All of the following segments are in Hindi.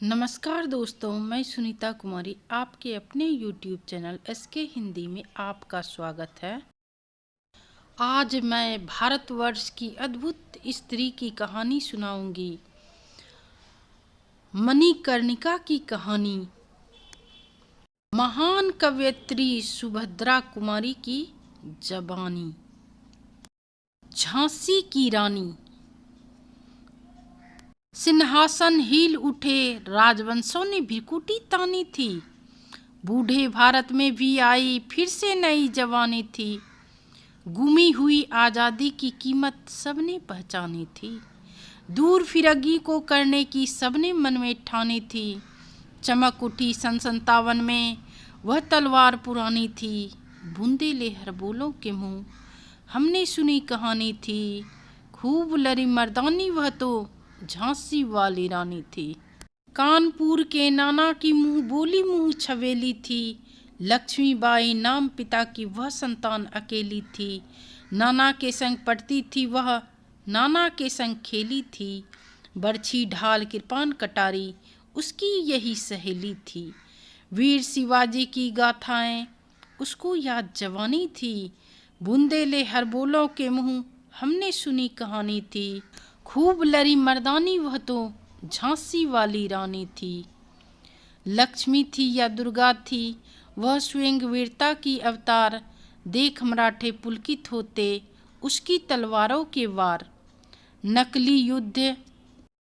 नमस्कार दोस्तों, मैं सुनीता कुमारी आपके अपने YouTube चैनल SK हिंदी में आपका स्वागत है। आज मैं भारतवर्ष की अद्भुत स्त्री की कहानी सुनाऊंगी। मणिकर्णिका की कहानी। महान कवयित्री सुभद्रा कुमारी की जबानी। झांसी की रानी। सिंहासन हिल उठे, राजवंशों ने भ्रिकुटी तानी थी। बूढ़े भारत में भी आई फिर से नई जवानी थी। गुमी हुई आज़ादी की कीमत सबने पहचानी थी। दूर फिरंगी को करने की सबने मन में ठानी थी। चमक उठी सन 57 में, वह तलवार पुरानी थी। बूंदे ले हर बोलों के मुँह, हमने सुनी कहानी थी। खूब लड़ी मर्दानी, वह तो झांसी वाली रानी थी। कानपुर के नाना की मुँह बोली मुँह छवेली थी। लक्ष्मीबाई नाम पिता की वह संतान अकेली थी। नाना के संग पढ़ती थी वह, नाना के संग खेली थी। बरछी ढाल कृपान कटारी उसकी यही सहेली थी। वीर शिवाजी की गाथाएं उसको याद जवानी थी। बुंदेले हर बोलों के मुँह, हमने सुनी कहानी थी। खूब लड़ी मर्दानी, वह तो झांसी वाली रानी थी। लक्ष्मी थी या दुर्गा थी, वह स्वयं वीरता की अवतार। देख मराठे पुलकित होते उसकी तलवारों के वार। नकली युद्ध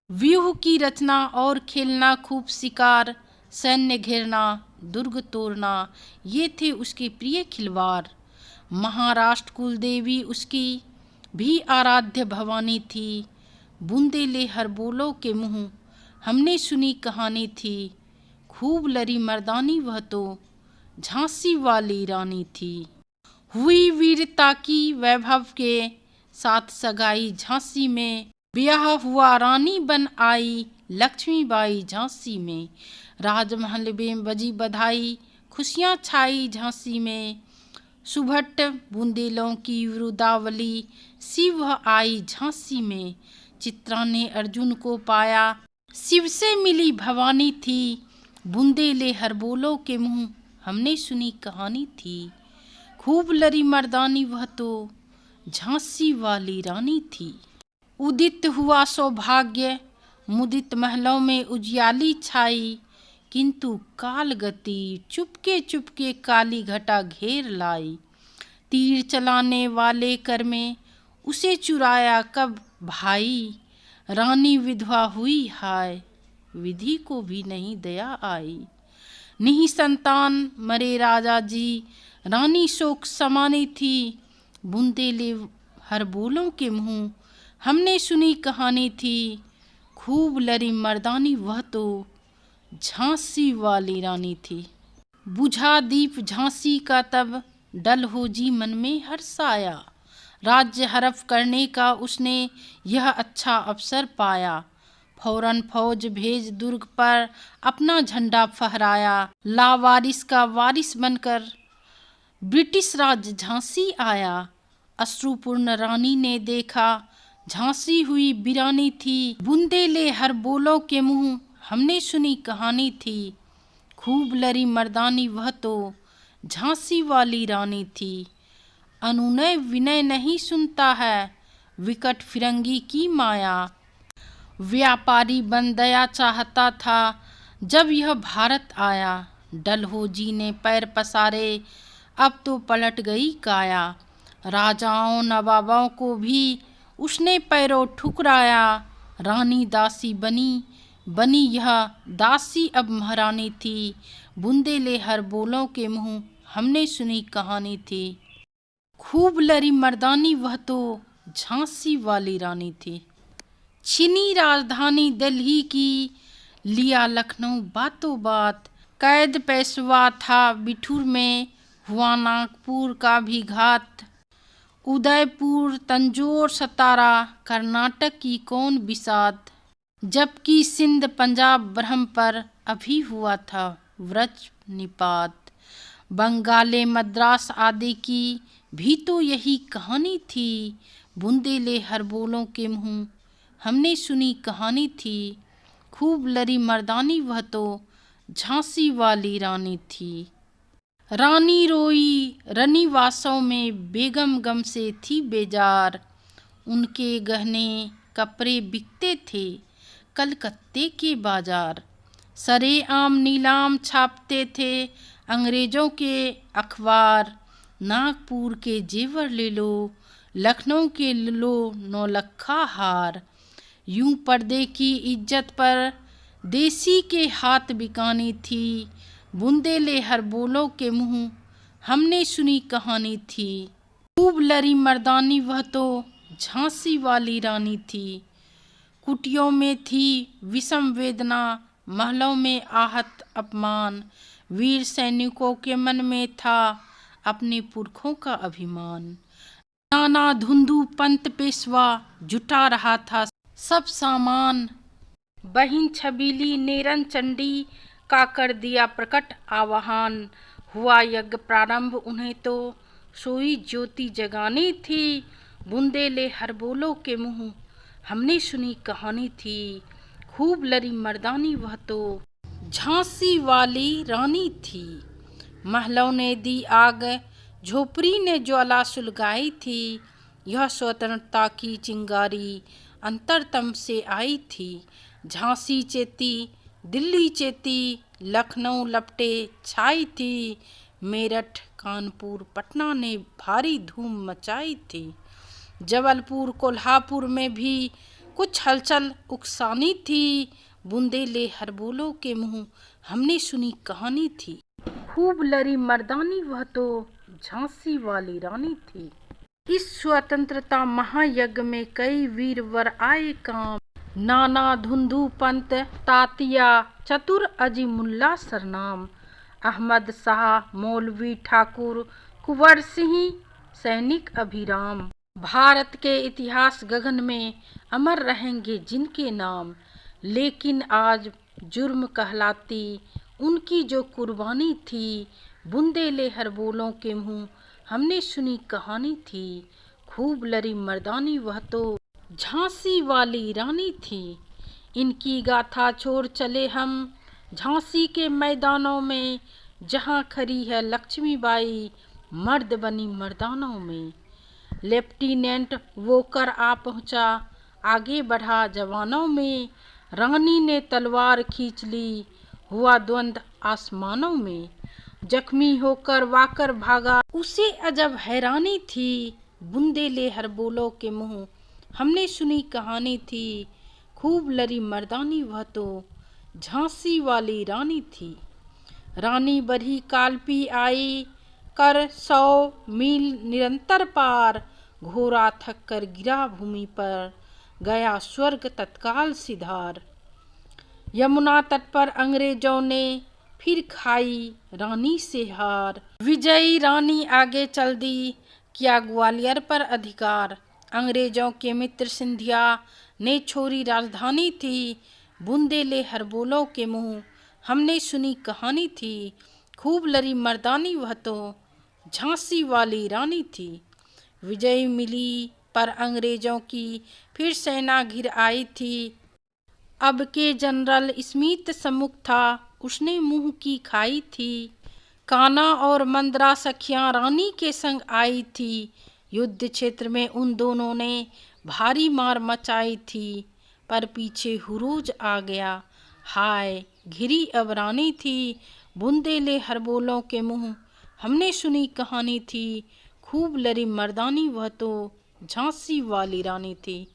व्यूह की रचना और खेलना खूब शिकार। सैन्य घेरना दुर्ग तोड़ना, ये थे उसके प्रिय खिलवाड़। महाराष्ट्र कुलदेवी उसकी भी आराध्य भवानी थी। बूंदेले हर बोलों के मुँह, हमने सुनी कहानी थी। खूब लड़ी मर्दानी, वह तो झांसी वाली रानी थी। हुई वीरता की वैभव के साथ सगाई झांसी में। ब्याह हुआ रानी बन आई लक्ष्मीबाई झांसी में। राजमहल में बजी बधाई, खुशियाँ छाई झांसी में। सुभट बुंदेलों की वृदावली, शिव आई झांसी में। चित्रा ने अर्जुन को पाया, शिव से मिली भवानी थी। बुंदेले हर बोलों के मुँह, हमने सुनी कहानी थी। खूब लड़ी मर्दानी, वह तो झांसी वाली रानी थी। उदित हुआ सौभाग्य, मुदित महलों में उजियाली छाई। किंतु काल गति चुपके चुपके काली घटा घेर लाई। तीर चलाने वाले कर में उसे चुराया कब भाई। रानी विधवा हुई हाय, विधि को भी नहीं दया आई। निही संतान मरे राजा जी, रानी शोक समानी थी। बुंदेले हर बोलों के मुँह, हमने सुनी कहानी थी। खूब लड़ी मर्दानी, वह तो झांसी वाली रानी थी। बुझा दीप झांसी का तब, डलहौजी मन में हर्ष आया। राज्य हड़प करने का उसने यह अच्छा अवसर पाया। फौरन फौज भेज दुर्ग पर अपना झंडा फहराया। लावारिस का वारिस बनकर ब्रिटिश राज झांसी आया। अश्रुपूर्ण रानी ने देखा, झांसी हुई वीरानी थी। बुंदेले हर बोलों के मुँह, हमने सुनी कहानी थी। खूब लड़ी मर्दानी, वह तो झांसी वाली रानी थी। अनुनय विनय नहीं सुनता है, विकट फिरंगी की माया। व्यापारी बन दया चाहता था, जब यह भारत आया। डलहौजी ने पैर पसारे, अब तो पलट गई काया। राजाओं नवाबों को भी उसने पैरों ठुकराया। रानी दासी बनी बनी यह दासी अब महारानी थी। बुंदेले हर बोलों के मुँह, हमने सुनी कहानी थी। खूब लड़ी मर्दानी, वह तो झांसी वाली रानी थी। छीनी राजधानी दिल्ली की, लिया लखनऊ बातों बात। कैद पेशवा था बिठूर में, हुआ नागपुर का भी घात। उदयपुर तंजौर सतारा, कर्नाटक की कौन बिसात। जबकि सिंध पंजाब ब्रह्म पर अभी हुआ था व्रज निपात। बंगाले मद्रास आदि की भी तो यही कहानी थी। बुंदेले हर बोलों के मुँह, हमने सुनी कहानी थी। खूब लड़ी मर्दानी वह तो झांसी वाली रानी थी। रानी रोई रनिवासों में बेगम गम से थी बेजार, उनके गहने कपड़े बिकते थे कलकत्ते के बाजार। सरेआम नीलाम छापते थे अंग्रेजों के अखबार, नागपुर के जेवर ले लो, लखनऊ के ले लो नौलखा हार। यूं पर्दे की इज्जत पर देसी के हाथ बिकानी थी, बुंदेले हर बोलों के मुंह हमने सुनी कहानी थी। खूब लड़ी मर्दानी वह तो झांसी वाली रानी थी, कुटियों में थी विषम वेदना, महलों में आहत अपमान। वीर सैनिकों के मन में था अपने पुरखों का अभिमान। नाना धुंधु पंत पेशवा जुटा रहा था सब सामान, बहिन छबीली नेरन चंडी का कर दिया प्रकट आवाहन। हुआ यज्ञ प्रारंभ उन्हें तो सोई ज्योति जगानी थी, बुंदेले हर बोलों के मुंह हमने सुनी कहानी थी। खूब लड़ी मर्दानी वह तो झांसी वाली रानी थी। महलों ने दी आग, झोपड़ी ने ज्वाला सुलगाई थी, यह स्वतंत्रता की चिंगारी अंतरतम से आई थी। झांसी चेती, दिल्ली चेती, लखनऊ लपटे छाई थी, मेरठ कानपुर पटना ने भारी धूम मचाई थी। जबलपुर कोल्हापुर में भी कुछ हलचल उकसानी थी, बुंदेले हर बोलों के मुंह हमने सुनी कहानी थी। खूब लड़ी मर्दानी वह तो झांसी वाली रानी थी। इस स्वतंत्रता महायज्ञ में कई वीरवर आए काम, नाना धुंधु पंत तातिया चतुर अजीमुल्ला सरनाम। अहमद शाह मौलवी ठाकुर कुंवर सिंह सैनिक अभिराम। भारत के इतिहास गगन में अमर रहेंगे जिनके नाम, लेकिन आज जुर्म कहलाती उनकी जो कुर्बानी थी, बुंदेले हर बोलों के मुंह हमने सुनी कहानी थी। खूब लड़ी मर्दानी वह तो झांसी वाली रानी थी। इनकी गाथा छोड़ चले हम झांसी के मैदानों में, जहां खड़ी है लक्ष्मीबाई मर्द बनी मर्दानों में। लेफ्टिनेंट वोकर आ पहुंचा, आगे बढ़ा जवानों में, रानी ने तलवार खींच ली, हुआ द्वंद आसमानों में। जख्मी होकर वाकर भागा, उसे अजब हैरानी थी, बुंदेले हर बोलों के मुंह हमने सुनी कहानी थी। खूब लड़ी मर्दानी वह तो झांसी वाली रानी थी। रानी बढ़ी कालपी आई कर 100 मील निरंतर पार, घोड़ा थक कर गिरा भूमि पर, गया स्वर्ग तत्काल सिधार। यमुना तट पर अंग्रेजों ने फिर खाई रानी से हार, विजयी रानी आगे चल दी किया ग्वालियर पर अधिकार। अंग्रेजों के मित्र सिंधिया ने छोड़ी राजधानी थी, बुंदेले हर बोलों के मुंह हमने सुनी कहानी थी। खूब लड़ी मर्दानी वह तो झांसी वाली रानी थी। विजय मिली पर अंग्रेजों की फिर सेना घिर आई थी, अब के जनरल स्मिथ सम्मुख था, उसने मुंह की खाई थी। कान्हा और मंदरा सखियां रानी के संग आई थी, युद्ध क्षेत्र में उन दोनों ने भारी मार मचाई थी, पर पीछे हुरूज आ गया, हाय घिरी अब रानी थी, बुंदेले हर बोलों के मुंह हमने सुनी कहानी थी। खूब लड़ी मर्दानी वह तो झांसी वाली रानी थी।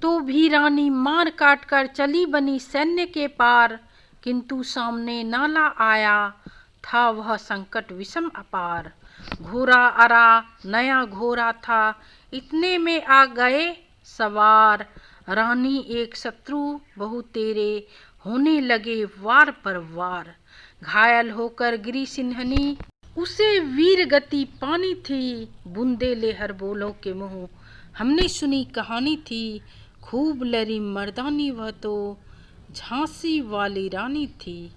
तो भी रानी मार काट कर चली बनी सैन्य के पार, किंतु सामने नाला आया था वह संकट विषम अपार। घोड़ा अरा नया घोड़ा था, इतने में आ गए सवार, रानी एक शत्रु बहु तेरे होने लगे वार पर वार। घायल होकर गिरी सिंहनी उसे वीर गति पानी थी, बुंदेले हर बोलों के मुंह हमने सुनी कहानी थी। खूब लड़ी मर्दानी वह तो झांसी वाली रानी थी।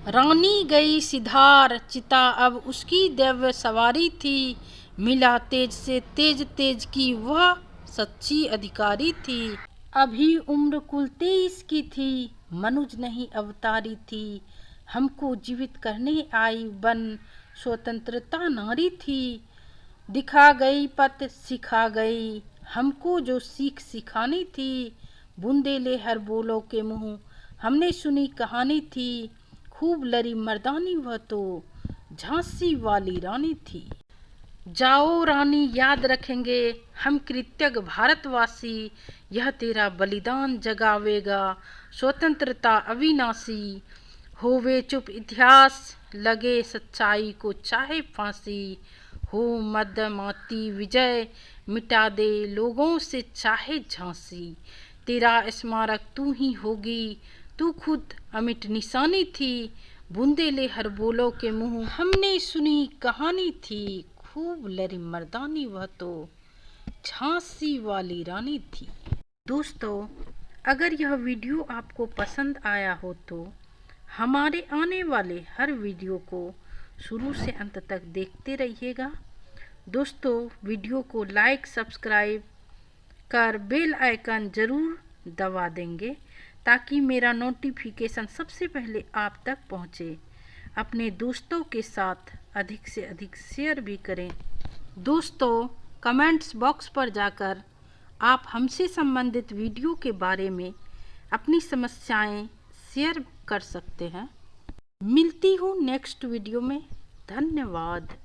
रानी गई सिधार चिता अब उसकी दिव्य सवारी थी, मिला तेज से तेज तेज की वह सच्ची अधिकारी थी। अभी उम्र कुल 23 की थी, मनुज नहीं अवतारी थी, हमको जीवित करने आई बन स्वतंत्रता नारी थी। दिखा गई पथ सिखा गई, हमको जो सीख सिखानी थी। बुंदेले हर बोलों के मुँह हमने सुनी कहानी थी। खूब लड़ी मर्दानी वह तो झांसी वाली रानी थी। जाओ रानी याद रखेंगे हम कृतज्ञ भारतवासी, यह तेरा बलिदान जगावेगा स्वतंत्रता अविनाशी। होवे चुप इतिहास लगे सच्चाई को चाहे फांसी। हो मदमाती विजय मिटा दे लोगों से चाहे झांसी। तेरा स्मारक तू ही होगी, तू खुद अमिट निशानी थी। बुंदेले हर बोलों के मुँह हमने सुनी कहानी थी। खूब लड़ी मर्दानी वह तो झांसी वाली रानी थी। दोस्तों, अगर यह वीडियो आपको पसंद आया हो तो हमारे आने वाले हर वीडियो को शुरू से अंत तक देखते रहिएगा। दोस्तों, वीडियो को लाइक सब्सक्राइब कर बेल आइकन ज़रूर दबा देंगे ताकि मेरा नोटिफिकेशन सबसे पहले आप तक पहुँचे। अपने दोस्तों के साथ अधिक से अधिक शेयर भी करें। दोस्तों, कमेंट्स बॉक्स पर जाकर आप हमसे संबंधित वीडियो के बारे में अपनी समस्याएं शेयर कर सकते हैं। मिलती हूँ नेक्स्ट वीडियो में। धन्यवाद।